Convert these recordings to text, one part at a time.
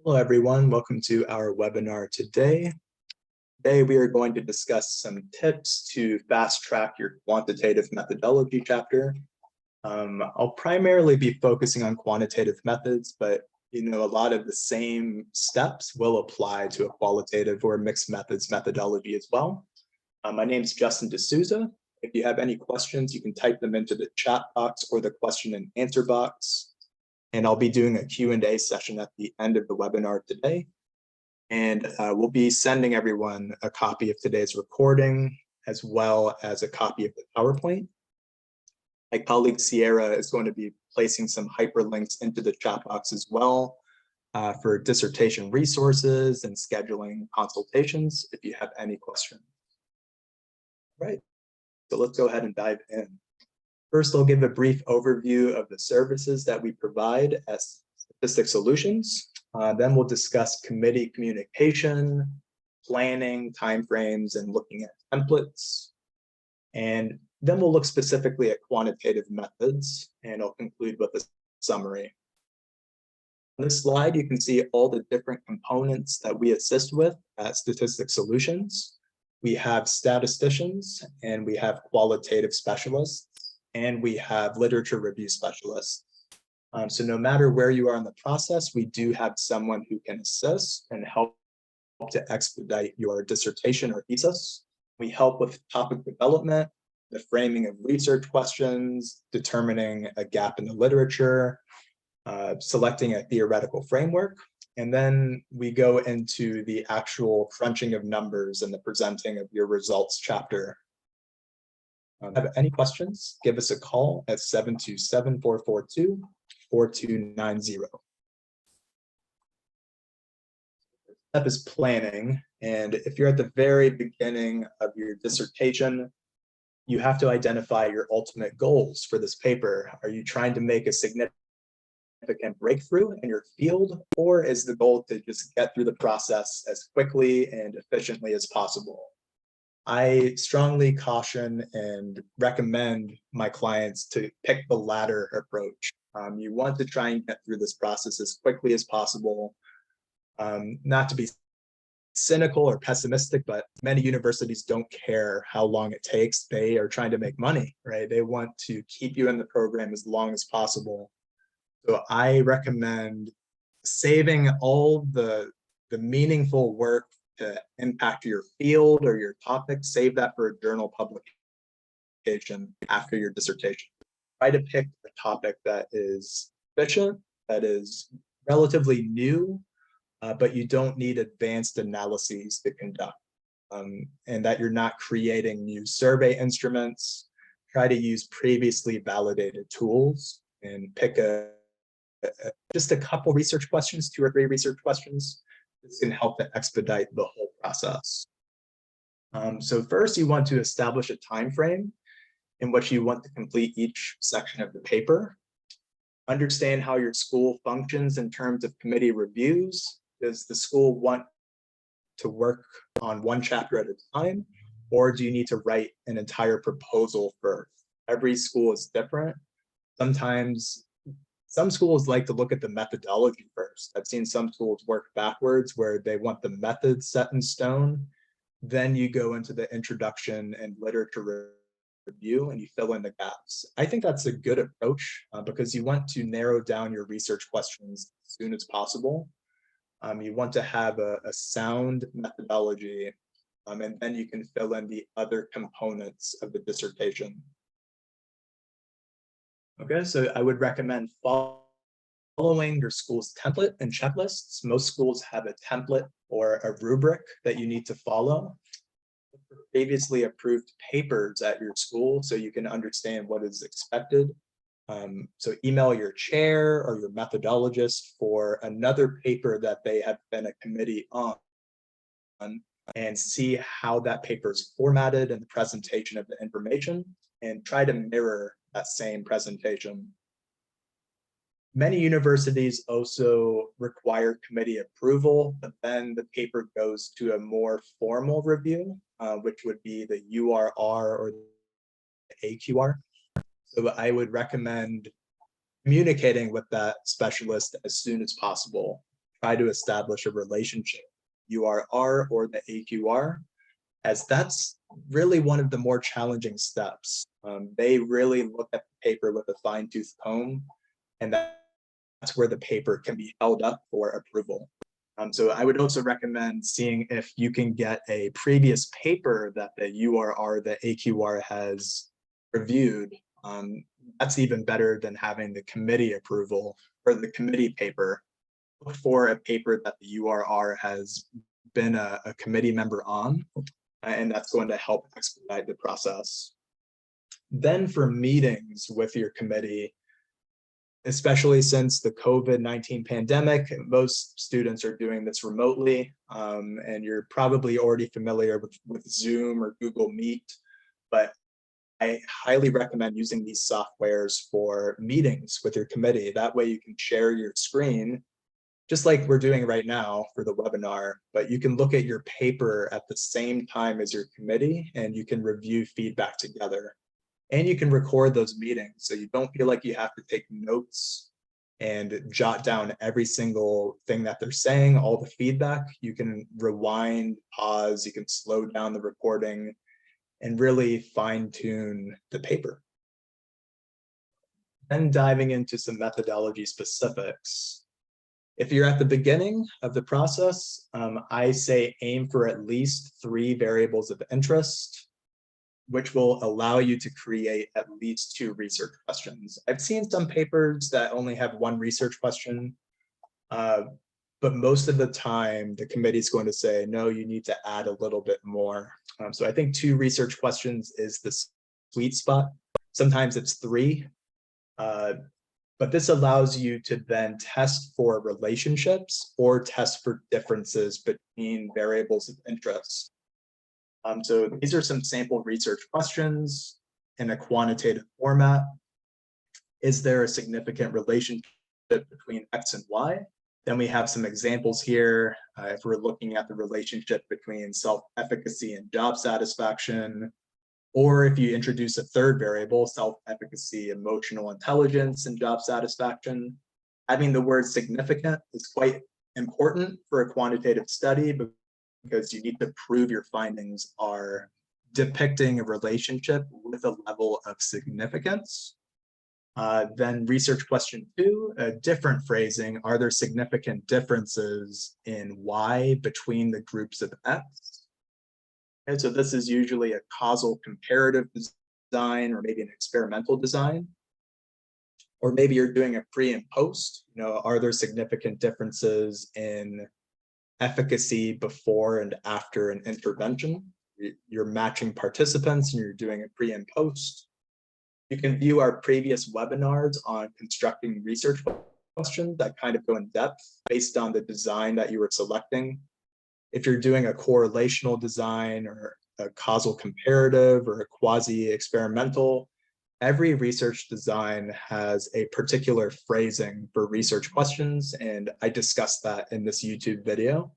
Hello, everyone. Welcome to our webinar today. Today, we are going to discuss some tips to fast track your quantitative methodology chapter. I'll primarily be focusing on quantitative methods, but a lot of the same steps will apply to a qualitative or mixed methods methodology as well. My name is Justin D'Souza. If you have any questions, you can type them into the chat box or the question and answer box. And I'll be doing a Q&A session at the end of the webinar today. And we'll be sending everyone a copy of today's recording, as well as a copy of the PowerPoint. My colleague Sierra is going to be placing some hyperlinks into the chat box as well for dissertation resources and scheduling consultations if you have any questions. All right, so let's go ahead and dive in. First, I'll give a brief overview of the services that we provide as Statistics Solutions. Then we'll discuss committee communication, planning, timeframes, and looking at templates. And then we'll look specifically at quantitative methods, and I'll conclude with a summary. On this slide, you can see all the different components that we assist with at Statistics Solutions. We have statisticians, and we have qualitative specialists, and we have literature review specialists. So no matter where you are in the process, we do have someone who can assist and help to expedite your dissertation or thesis. We help with topic development, the framing of research questions, determining a gap in the literature, selecting a theoretical framework, and then we go into the actual crunching of numbers and the presenting of your results chapter. Have any questions, give us a call at 727-442-4290. Step is planning, and if you're at the very beginning of your dissertation, you have to identify your ultimate goals for this paper. Are you trying to make a significant breakthrough in your field, or is the goal to just get through the process as quickly and efficiently as possible? I strongly caution and recommend my clients to pick the latter approach. You want to try and get through this process as quickly as possible. Not to be cynical or pessimistic, but many universities don't care how long it takes. They are trying to make money, right? They want to keep you in the program as long as possible. So I recommend saving all the meaningful work to impact your field or your topic, save that for a journal publication after your dissertation. Try to pick a topic that is efficient, that is relatively new, but you don't need advanced analyses to conduct, and that you're not creating new survey instruments. Try to use previously validated tools and pick just a couple research questions, 2 or 3 research questions. This can help to expedite the whole process. So first, you want to establish a time frame in which you want to complete each section of the paper. Understand how your school functions in terms of committee reviews. Does the school want to work on one chapter at a time, or do you need to write an entire proposal first? Every school is different. Sometimes some schools like to look at the methodology first. I've seen some schools work backwards where they want the method set in stone. Then you go into the introduction and literature review and you fill in the gaps. I think that's a good approach because you want to narrow down your research questions as soon as possible. You want to have a sound methodology, and then you can fill in the other components of the dissertation. Okay, so I would recommend following your school's template and checklists. Most schools have a template or a rubric that you need to follow. Previously approved papers at your school so you can understand what is expected. So email your chair or your methodologist for another paper that they have been a committee on and see how that paper is formatted and the presentation of the information, and try to mirror that same presentation. Many universities also require committee approval, but then the paper goes to a more formal review, which would be the URR or the AQR. So I would recommend communicating with that specialist as soon as possible. try to establish a relationship, URR or the AQR, as that's really one of the more challenging steps. They really look at the paper with a fine-tooth comb, and that's where the paper can be held up for approval. So I would also recommend seeing if you can get a previous paper that the URR, the AQR has reviewed. That's even better than having the committee approval or the committee paper for a paper that the URR has been a committee member on, and that's going to help expedite the process. Then for meetings with your committee, especially since the COVID-19 pandemic, most students are doing this remotely, and you're probably already familiar with Zoom or Google Meet, but I highly recommend using these softwares for meetings with your committee. That way you can share your screen, just like we're doing right now for the webinar, but you can look at your paper at the same time as your committee, and you can review feedback together. And you can record those meetings, so you don't feel like you have to take notes and jot down every single thing that they're saying, all the feedback. You can rewind, pause, you can slow down the recording, and really fine tune the paper. Then diving into some methodology specifics. If you're at the beginning of the process, I say aim for at least 3 variables of interest, which will allow you to create at least 2 research questions. I've seen some papers that only have 1 research question, but most of the time the committee is going to say, no, you need to add a little bit more. So I think 2 research questions is the sweet spot. Sometimes it's 3, but this allows you to then test for relationships or test for differences between variables of interest. So these are some sample research questions in a quantitative format. Is there a significant relationship between X and Y? Then we have some examples here. If we're looking at the relationship between self-efficacy and job satisfaction, or if you introduce a 3rd variable, self-efficacy, emotional intelligence, and job satisfaction, having the word significant is quite important for a quantitative study, because you need to prove your findings are depicting a relationship with a level of significance. Then research question 2, a different phrasing. Are there significant differences in Y between the groups of X? And so this is usually a causal comparative design, or maybe an experimental design. Or maybe you're doing a pre and post. Are there significant differences in efficacy before and after an intervention? You're matching participants and you're doing a pre and post. You can view our previous webinars on constructing research questions that kind of go in depth based on the design that you were selecting. If you're doing a correlational design or a causal comparative or a quasi-experimental, every research design has a particular phrasing for research questions, and I discussed that in this YouTube video.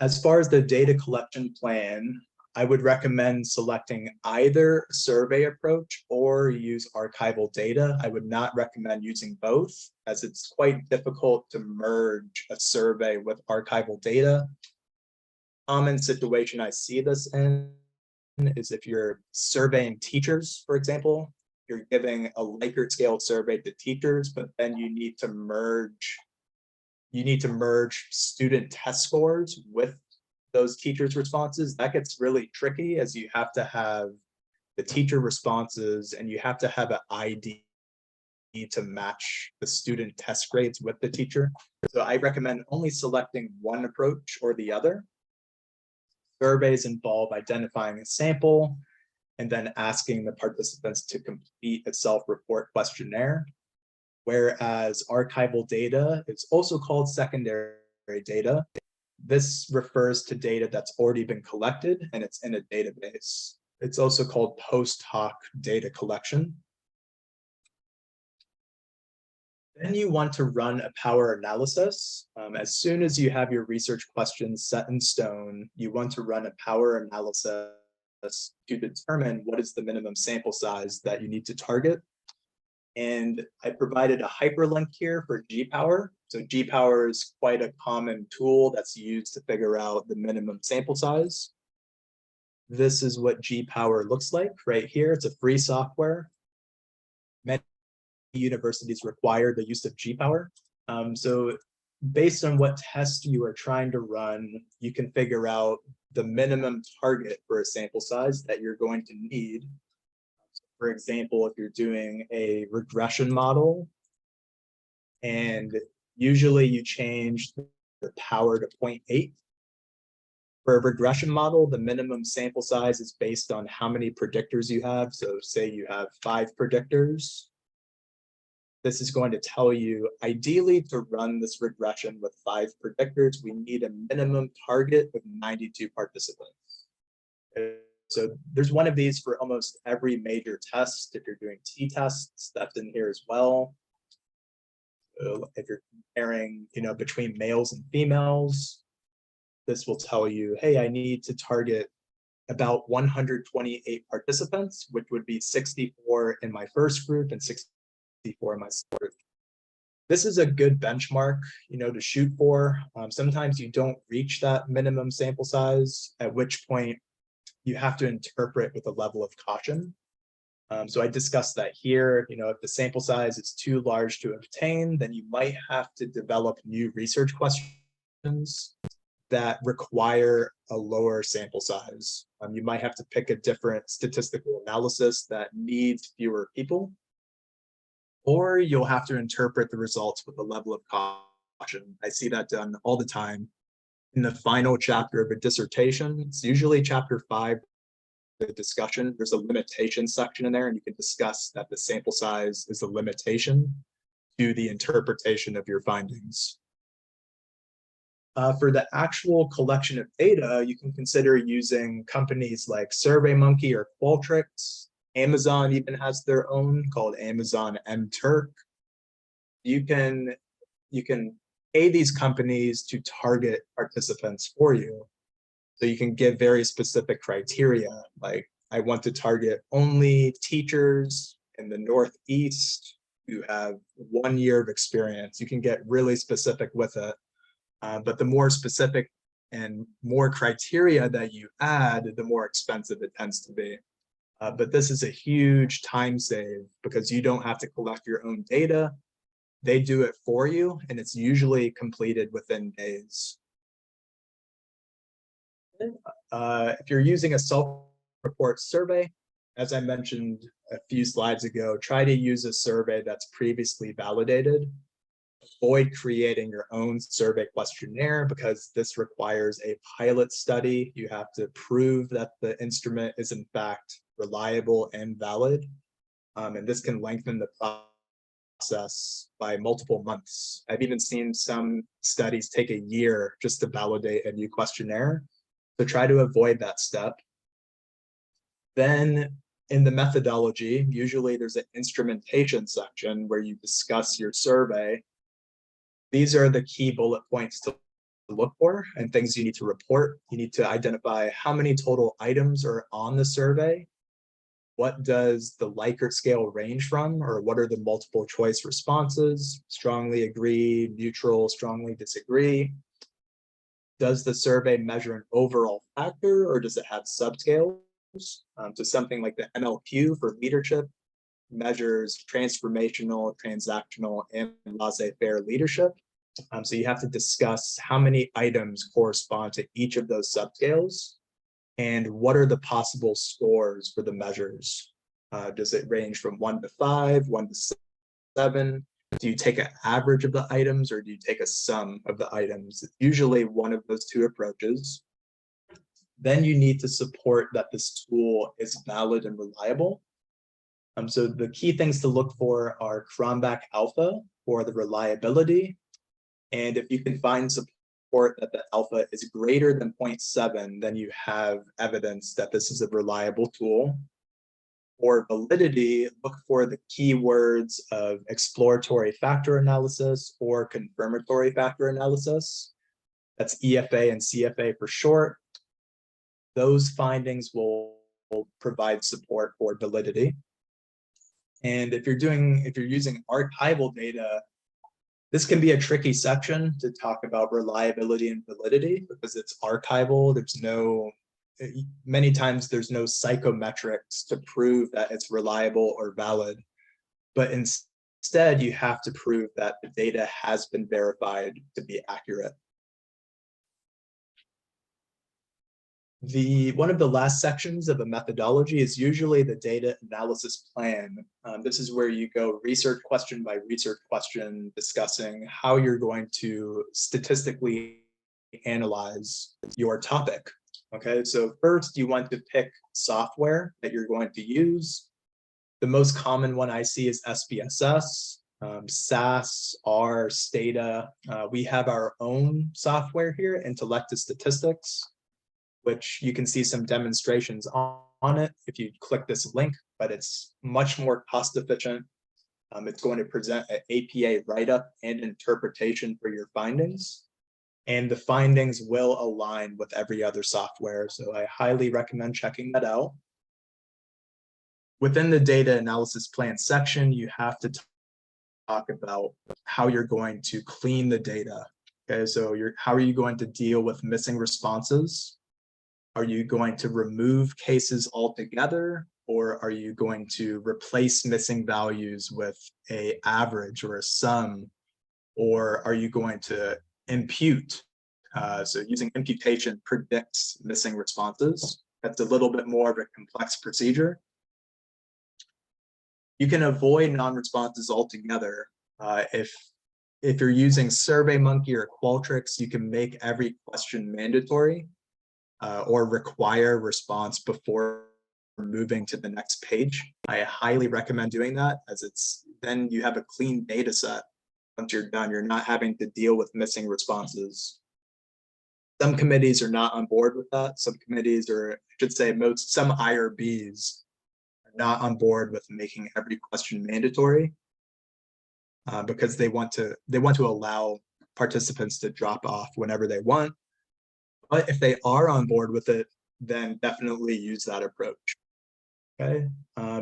As far as the data collection plan, I would recommend selecting either a survey approach or use archival data. I would not recommend using both, as it's quite difficult to merge a survey with archival data. Common situation I see this in is if you're surveying teachers, for example, you're giving a Likert scale survey to teachers, but then you need to merge student test scores with those teachers' responses. That gets really tricky, as you have to have the teacher responses and you have to have an ID to match the student test grades with the teacher. So I recommend only selecting one approach or the other. Surveys involve identifying a sample and then asking the participants to complete a self-report questionnaire, whereas archival data is also called secondary data. This refers to data that's already been collected and it's in a database. It's also called post hoc data collection. Then you want to run a power analysis. As soon as you have your research questions set in stone, you want to run a power analysis to determine what is the minimum sample size that you need to target. And I provided a hyperlink here for G-Power. So G-Power is quite a common tool that's used to figure out the minimum sample size. This is what G-Power looks like right here. It's a free software. Many universities require the use of G-Power. So based on what test you are trying to run, you can figure out the minimum target for a sample size that you're going to need. For example, if you're doing a regression model, and usually you change the power to 0.8. For a regression model, the minimum sample size is based on how many predictors you have. So say you have 5 predictors. This is going to tell you, ideally, to run this regression with 5 predictors, we need a minimum target of 92 participants. So there's one of these for almost every major test. If you're doing t-tests, that's in here as well. So if you're comparing, between males and females, this will tell you, hey, I need to target about 128 participants, which would be 64 in my first group and 64 in my second group. This is a good benchmark, to shoot for. Sometimes you don't reach that minimum sample size, at which point you have to interpret with a level of caution. So I discussed that here. If the sample size is too large to obtain, then you might have to develop new research questions that require a lower sample size. You might have to pick a different statistical analysis that needs fewer people, or you'll have to interpret the results with a level of caution. I see that done all the time. In the final chapter of a dissertation, it's usually chapter 5, the discussion, there's a limitation section in there, and you can discuss that the sample size is a limitation to the interpretation of your findings. For the actual collection of data, you can consider using companies like SurveyMonkey or Qualtrics. Amazon even has their own called Amazon MTurk. You can pay these companies to target participants for you. So you can give very specific criteria, like I want to target only teachers in the Northeast who have 1 year of experience. You can get really specific with it. But the more specific and more criteria that you add, the more expensive it tends to be. But this is a huge time save because you don't have to collect your own data. They do it for you, and it's usually completed within days. If you're using a self-report survey, as I mentioned a few slides ago, try to use a survey that's previously validated. Avoid creating your own survey questionnaire because this requires a pilot study. You have to prove that the instrument is in fact reliable and valid. And this can lengthen the process by multiple months. I've even seen some studies take a year just to validate a new questionnaire. So try to avoid that step. Then in the methodology, usually there's an instrumentation section where you discuss your survey. These are the key bullet points to look for and things you need to report. You need to identify how many total items are on the survey. What does the Likert scale range from, or what are the multiple choice responses? Strongly agree, neutral, strongly disagree. Does the survey measure an overall factor, or does it have subscales? So something like the NLQ for leadership measures transformational, transactional, and laissez-faire leadership. So you have to discuss how many items correspond to each of those subscales and what are the possible scores for the measures. Does it range from 1 to 5, 1 to 7? Do you take an average of the items or do you take a sum of the items? It's usually one of those two approaches. Then you need to support that this tool is valid and reliable. So the key things to look for are Cronbach alpha for the reliability. And if you can find support that the alpha is greater than 0.7, then you have evidence that this is a reliable tool. For validity, look for the keywords of exploratory factor analysis or confirmatory factor analysis. That's EFA and CFA for short. Those findings will provide support for validity. And if you're using archival data, this can be a tricky section to talk about reliability and validity because it's archival. Many times there's no psychometrics to prove that it's reliable or valid, but instead you have to prove that the data has been verified to be accurate. One of the last sections of a methodology is usually the data analysis plan. This is where you go research question by research question, discussing how you're going to statistically analyze your topic. Okay, so first you want to pick software that you're going to use. The most common one I see is SPSS, SAS, R, Stata. We have our own software here, Intellectus Statistics, which you can see some demonstrations on it if you click this link, but it's much more cost efficient. It's going to present an APA write-up and interpretation for your findings, and the findings will align with every other software. So I highly recommend checking that out. Within the data analysis plan section, you have to talk about how you're going to clean the data. Okay, so how are you going to deal with missing responses? Are you going to remove cases altogether, or are you going to replace missing values with an average or a sum, or are you going to impute? So using imputation predicts missing responses. That's a little bit more of a complex procedure. You can avoid non-responses altogether. If you're using SurveyMonkey or Qualtrics, you can make every question mandatory. Or require response before moving to the next page. I highly recommend doing that, as then you have a clean data set. Once you're done, you're not having to deal with missing responses. Some committees are not on board with that. Some committees, or I should say some IRBs are not on board with making every question mandatory because they want to allow participants to drop off whenever they want. But if they are on board with it, then definitely use that approach. Okay,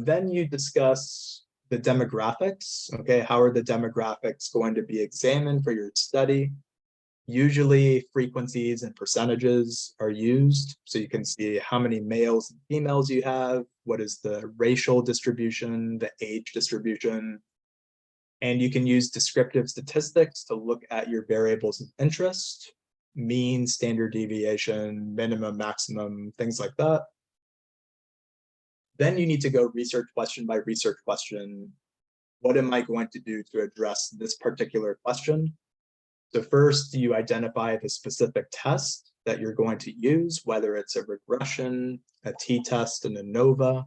then you discuss the demographics. Okay, how are the demographics going to be examined for your study? Usually frequencies and percentages are used, so you can see how many males and females you have, what is the racial distribution, the age distribution, and you can use descriptive statistics to look at your variables of interest, mean, standard deviation, minimum, maximum, things like that. Then you need to go research question by research question. What am I going to do to address this particular question? So first, you identify the specific test that you're going to use, whether it's a regression, a t-test, and an ANOVA.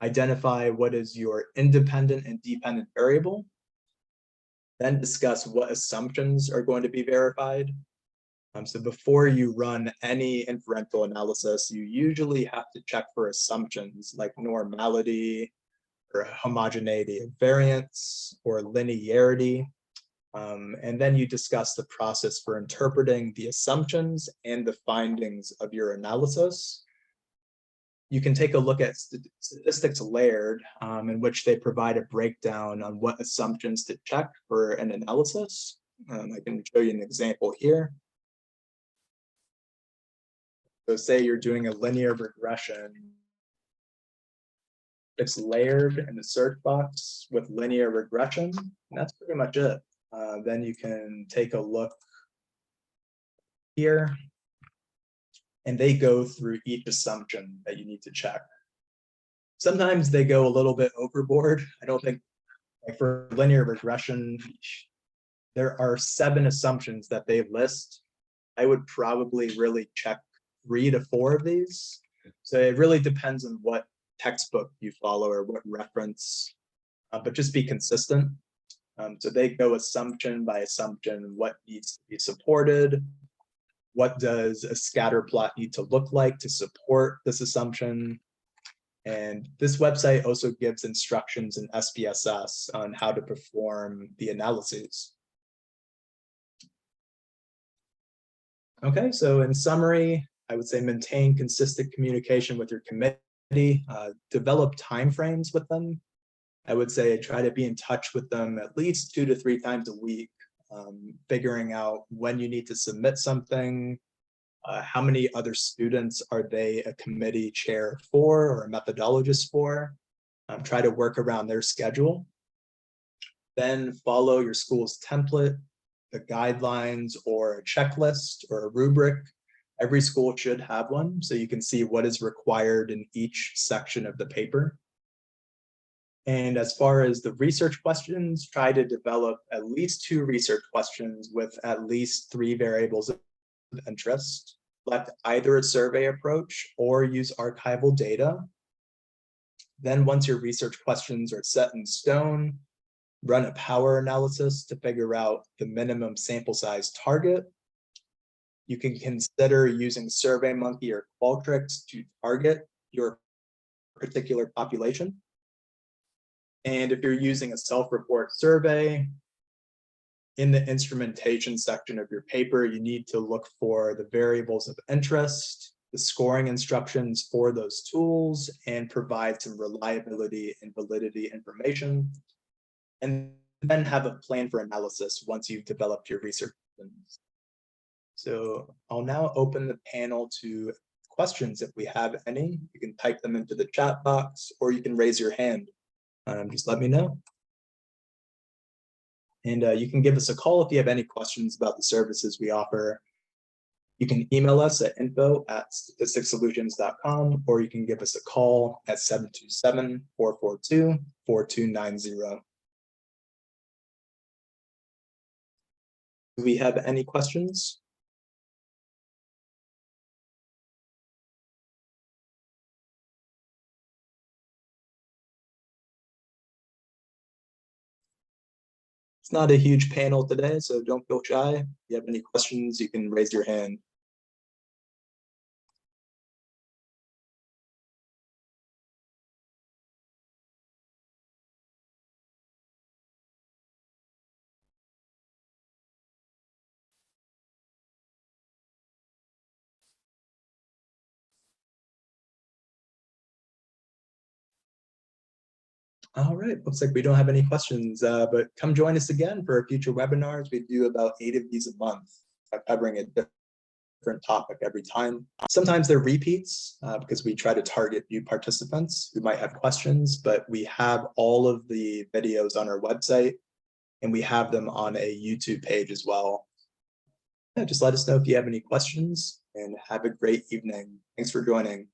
Identify what is your independent and dependent variable. Then discuss what assumptions are going to be verified. So before you run any inferential analysis, you usually have to check for assumptions like normality or homogeneity of variance or linearity. And then you discuss the process for interpreting the assumptions and the findings of your analysis. You can take a look at statistics layered, in which they provide a breakdown on what assumptions to check for an analysis. I can show you an example here. So say you're doing a linear regression. It's layered in the search box with linear regression, and that's pretty much it. Then you can take a look here, and they go through each assumption that you need to check. Sometimes they go a little bit overboard. I don't think, like for linear regression, there are 7 assumptions that they list. I would probably really check 3 to 4 of these. So it really depends on what textbook you follow or what reference, but just be consistent. So they go assumption by assumption, what needs to be supported, what does a scatter plot need to look like to support this assumption. And this website also gives instructions in SPSS on how to perform the analyses. Okay, so in summary, I would say maintain consistent communication with your committee, develop timeframes with them. I would say try to be in touch with them at least 2 to 3 times a week, figuring out when you need to submit something, how many other students are they a committee chair for or a methodologist for. Try to work around their schedule. Then follow your school's template, the guidelines or a checklist or a rubric. Every school should have one so you can see what is required in each section of the paper. And as far as the research questions, try to develop at least 2 research questions with at least 3 variables of interest. Select either a survey approach or use archival data. Then once your research questions are set in stone, run a power analysis to figure out the minimum sample size target. You can consider using SurveyMonkey or Qualtrics to target your particular population. And if you're using a self-report survey, in the instrumentation section of your paper, you need to look for the variables of interest, the scoring instructions for those tools, and provide some reliability and validity information. And then have a plan for analysis once you've developed your research. So I'll now open the panel to questions if we have any. You can type them into the chat box or you can raise your hand. Just let me know. And you can give us a call if you have any questions about the services we offer. You can email us at info@statisticsolutions.com, or you can give us a call at 727-442-4290. Do we have any questions? It's not a huge panel today, so don't feel shy. If you have any questions, you can raise your hand. All right, looks like we don't have any questions, but come join us again for future webinars. We do about 8 of these a month, covering a different topic every time. Sometimes they're repeats because we try to target new participants who might have questions, but we have all of the videos on our website and we have them on a YouTube page as well. Yeah, just let us know if you have any questions and have a great evening. Thanks for joining.